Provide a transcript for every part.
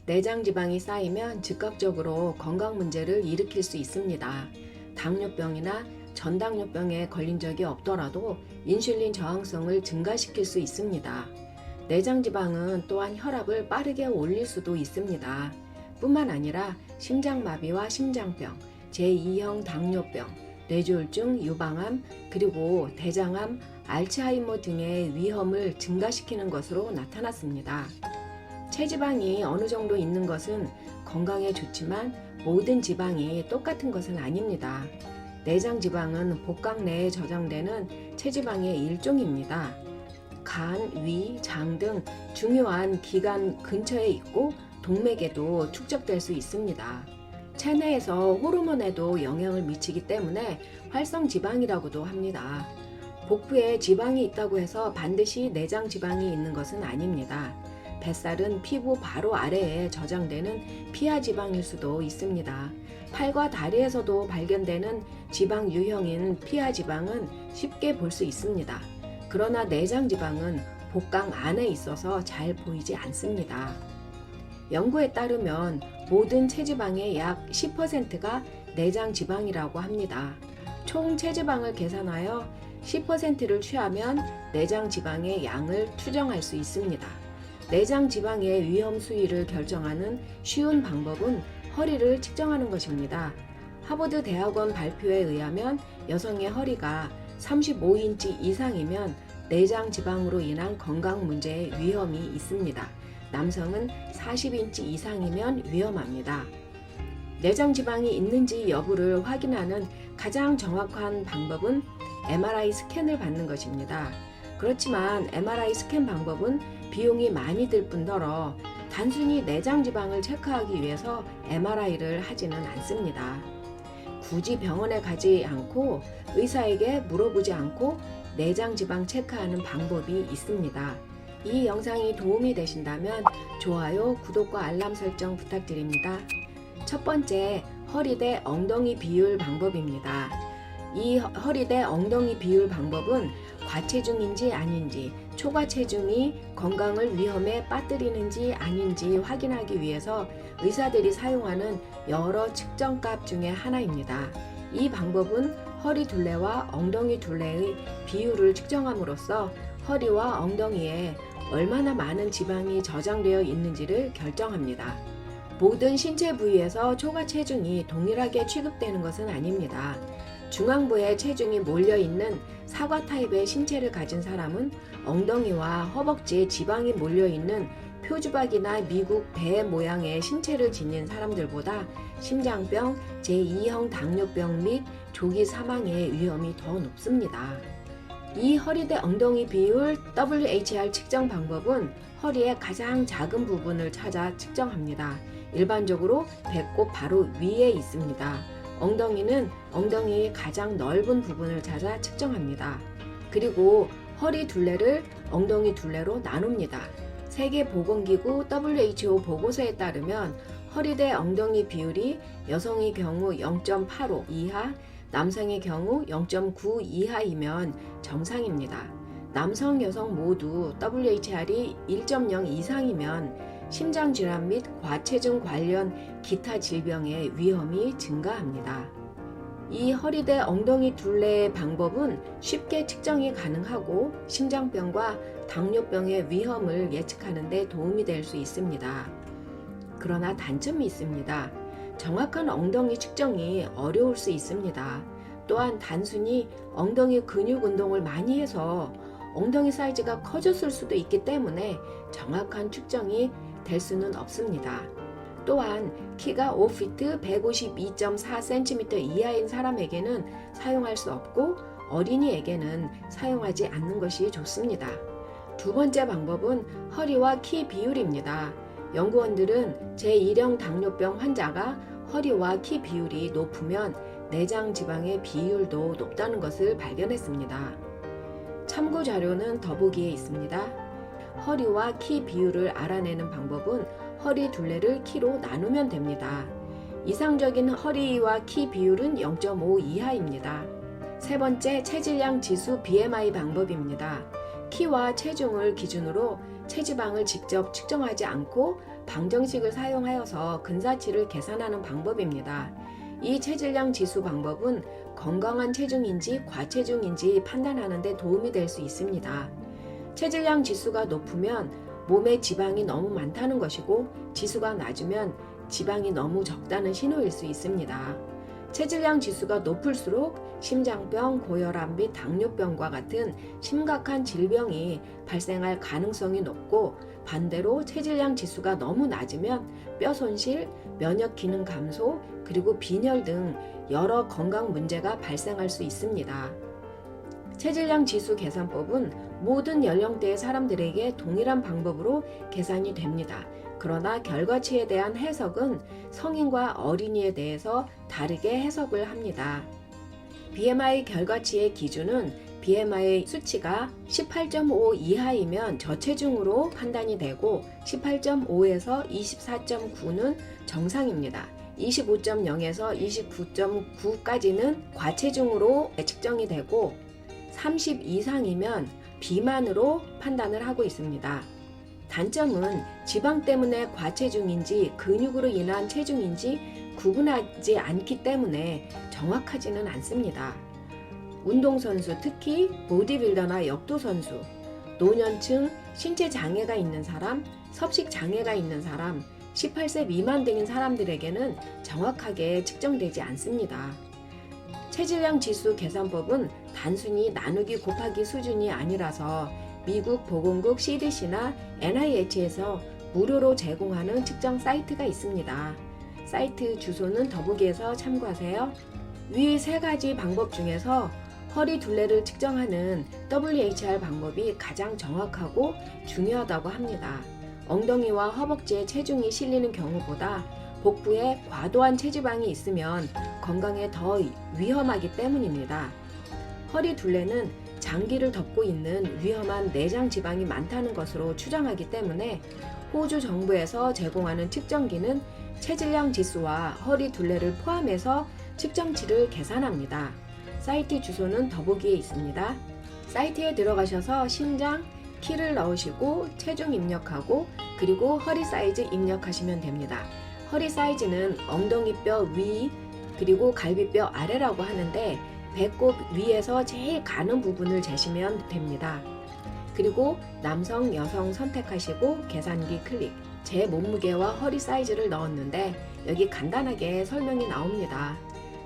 내장 지방이 쌓이면 즉각적으로 건강 문제를 일으킬 수 있습니다. 당뇨병이나 전당뇨병에 걸린 적이 없더라도 인슐린 저항성을 증가시킬 수 있습니다. 내장 지방은 또한 혈압을 빠르게 올릴 수도 있습니다. 뿐만 아니라 심장마비와 심장병, 제2형 당뇨병, 뇌졸중, 유방암, 그리고 대장암, 알츠하이머 등의 위험을 증가시키는 것으로 나타났습니다. 체지방이 어느 정도 있는 것은 건강에 좋지만 모든 지방이 똑같은 것은 아닙니다. 내장 지방은 복강 내에 저장되는 체지방의 일종입니다. 간, 위, 장 등 중요한 기관 근처에 있고 동맥에도 축적될 수 있습니다. 체내에서 호르몬에도 영향을 미치기 때문에 활성지방이라고도 합니다. 복부에 지방이 있다고 해서 반드시 내장 지방이 있는 것은 아닙니다. 뱃살은 피부 바로 아래에 저장되는 피하 지방일 수도 있습니다. 팔과 다리에서도 발견되는 지방 유형인 피하 지방은 쉽게 볼 수 있습니다. 그러나 내장 지방은 복강 안에 있어서 잘 보이지 않습니다. 연구에 따르면 모든 체지방의 약 10%가 내장 지방이라고 합니다. 총 체지방을 계산하여 10%를 취하면 내장 지방의 양을 추정할 수 있습니다. 내장 지방의 위험 수위를 결정하는 쉬운 방법은 허리를 측정하는 것입니다. 하버드 대학원 발표에 의하면 여성의 허리가 35인치 이상이면 내장 지방으로 인한 건강 문제의 위험이 있습니다. 남성은 40인치 이상이면 위험합니다. 내장 지방이 있는지 여부를 확인하는 가장 정확한 방법은 MRI 스캔을 받는 것입니다. 그렇지만 MRI 스캔 방법은 비용이 많이 들 뿐더러 단순히 내장 지방을 체크하기 위해서 MRI를 하지는 않습니다. 굳이 병원에 가지 않고 의사에게 물어보지 않고 내장 지방 체크하는 방법이 있습니다. 이 영상이 도움이 되신다면 좋아요, 구독과 알람 설정 부탁드립니다. 첫 번째, 허리대 엉덩이 비율 방법입니다. 이 허리대 엉덩이 비율 방법은 과체중인지 아닌지, 초과체중이 건강을 위험에 빠뜨리는지 아닌지 확인하기 위해서 의사들이 사용하는 여러 측정값 중에 하나입니다. 이 방법은 허리 둘레와 엉덩이 둘레의 비율을 측정함으로써 허리와 엉덩이에 얼마나 많은 지방이 저장되어 있는지를 결정합니다. 모든 신체 부위에서 초과 체중이 동일하게 취급되는 것은 아닙니다. 중앙부에 체중이 몰려있는 사과 타입의 신체를 가진 사람은 엉덩이와 허벅지에 지방이 몰려있는 표주박이나 미국 배 모양의 신체를 지닌 사람들보다 심장병, 제2형 당뇨병 및 조기 사망의 위험이 더 높습니다. 이 허리대 엉덩이 비율 WHR 측정 방법은 허리의 가장 작은 부분을 찾아 측정합니다. 일반적으로 배꼽 바로 위에 있습니다. 엉덩이는 엉덩이의 가장 넓은 부분을 찾아 측정합니다. 그리고 허리 둘레를 엉덩이 둘레로 나눕니다. 세계보건기구 WHO 보고서에 따르면 허리대 엉덩이 비율이 여성의 경우 0.85 이하, 남성의 경우 0.9 이하이면 정상입니다. 남성, 여성 모두 WHR이 1.0 이상이면 심장질환 및 과체중 관련 기타 질병의 위험이 증가합니다. 이 허리대 엉덩이 둘레의 방법은 쉽게 측정이 가능하고 심장병과 당뇨병의 위험을 예측하는 데 도움이 될 수 있습니다. 그러나 단점이 있습니다. 정확한 엉덩이 측정이 어려울 수 있습니다. 또한 단순히 엉덩이 근육 운동을 많이 해서 엉덩이 사이즈가 커졌을 수도 있기 때문에 정확한 측정이 될 수는 없습니다. 또한 키가 5피트 152.4cm 이하인 사람에게는 사용할 수 없고 어린이에게는 사용하지 않는 것이 좋습니다. 두 번째 방법은 허리와 키 비율입니다. 연구원들은 제1형 당뇨병 환자가 허리와 키 비율이 높으면 내장 지방의 비율도 높다는 것을 발견했습니다. 참고 자료는 더보기에 있습니다. 허리와 키 비율을 알아내는 방법은 허리 둘레를 키로 나누면 됩니다. 이상적인 허리와 키 비율은 0.5 이하입니다. 세 번째, 체질량 지수 BMI 방법입니다. 키와 체중을 기준으로 체지방을 직접 측정하지 않고 방정식을 사용하여서 근사치를 계산하는 방법입니다. 이 체질량 지수 방법은 건강한 체중인지 과체중인지 판단하는 데 도움이 될 수 있습니다. 체질량 지수가 높으면 몸에 지방이 너무 많다는 것이고, 지수가 낮으면 지방이 너무 적다는 신호일 수 있습니다. 체질량 지수가 높을수록 심장병, 고혈압 및 당뇨병과 같은 심각한 질병이 발생할 가능성이 높고, 반대로 체질량 지수가 너무 낮으면 뼈 손실, 면역 기능 감소, 그리고 빈혈 등 여러 건강 문제가 발생할 수 있습니다. 체질량 지수 계산법은 모든 연령대의 사람들에게 동일한 방법으로 계산이 됩니다. 그러나 결과치에 대한 해석은 성인과 어린이에 대해서 다르게 해석을 합니다. BMI 결과치의 기준은 BMI 수치가 18.5 이하이면 저체중으로 판단이 되고, 18.5에서 24.9는 정상입니다. 25.0에서 29.9까지는 과체중으로 측정이 되고, 30 이상이면 비만으로 판단을 하고 있습니다. 단점은 지방 때문에 과체중인지 근육으로 인한 체중인지 구분하지 않기 때문에 정확하지는 않습니다. 운동선수, 특히 보디빌더나 역도선수, 노년층, 신체 장애가 있는 사람, 섭식 장애가 있는 사람, 18세 미만 등인 사람들에게는 정확하게 측정되지 않습니다. 체질량 지수 계산법은 단순히 나누기 곱하기 수준이 아니라서 미국 보건국 CDC나 NIH에서 무료로 제공하는 측정 사이트가 있습니다. 사이트 주소는 더보기에서 참고하세요. 위 세 가지 방법 중에서 허리 둘레를 측정하는 WHR 방법이 가장 정확하고 중요하다고 합니다. 엉덩이와 허벅지에 체중이 실리는 경우보다 복부에 과도한 체지방이 있으면 건강에 더 위험하기 때문입니다. 허리 둘레는 장기를 덮고 있는 위험한 내장 지방이 많다는 것으로 추정하기 때문에 호주 정부에서 제공하는 측정기는 체질량 지수와 허리 둘레를 포함해서 측정치를 계산합니다. 사이트 주소는 더보기에 있습니다. 사이트에 들어가셔서 신장, 키를 넣으시고 체중 입력하고, 그리고 허리 사이즈 입력하시면 됩니다. 허리 사이즈는 엉덩이뼈 위 그리고 갈비뼈 아래라고 하는데, 배꼽 위에서 제일 가는 부분을 재시면 됩니다. 그리고 남성, 여성 선택하시고 계산기 클릭. 제 몸무게와 허리 사이즈를 넣었는데 여기 간단하게 설명이 나옵니다.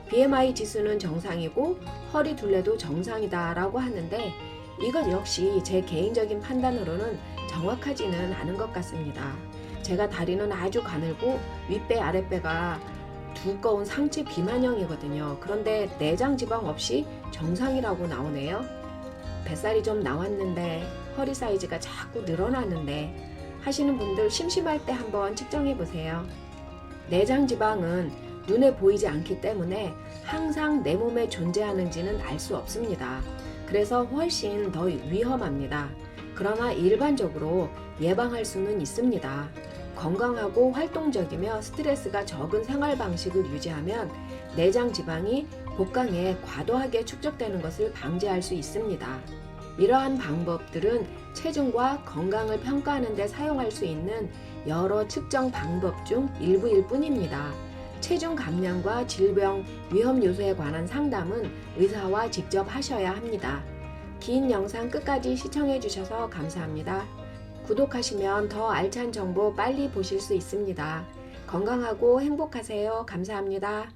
BMI 지수는 정상이고 허리 둘레도 정상이다 라고 하는데, 이것 역시 제 개인적인 판단으로는 정확하지는 않은 것 같습니다. 제가 다리는 아주 가늘고 윗배 아랫배가 두꺼운 상체 비만형이거든요. 그런데 내장 지방 없이 정상이라고 나오네요. 뱃살이 좀 나왔는데 허리 사이즈가 자꾸 늘어나는데 하시는 분들, 심심할 때 한번 측정해 보세요. 내장 지방은 눈에 보이지 않기 때문에 항상 내 몸에 존재하는지는 알 수 없습니다. 그래서 훨씬 더 위험합니다. 그러나 일반적으로 예방할 수는 있습니다. 건강하고 활동적이며 스트레스가 적은 생활 방식을 유지하면 내장 지방이 복강에 과도하게 축적되는 것을 방지할 수 있습니다. 이러한 방법들은 체중과 건강을 평가하는 데 사용할 수 있는 여러 측정 방법 중 일부일 뿐입니다. 체중 감량과 질병 위험 요소에 관한 상담은 의사와 직접 하셔야 합니다. 긴 영상 끝까지 시청해 주셔서 감사합니다. 구독하시면 더 알찬 정보 빨리 보실 수 있습니다. 건강하고 행복하세요. 감사합니다.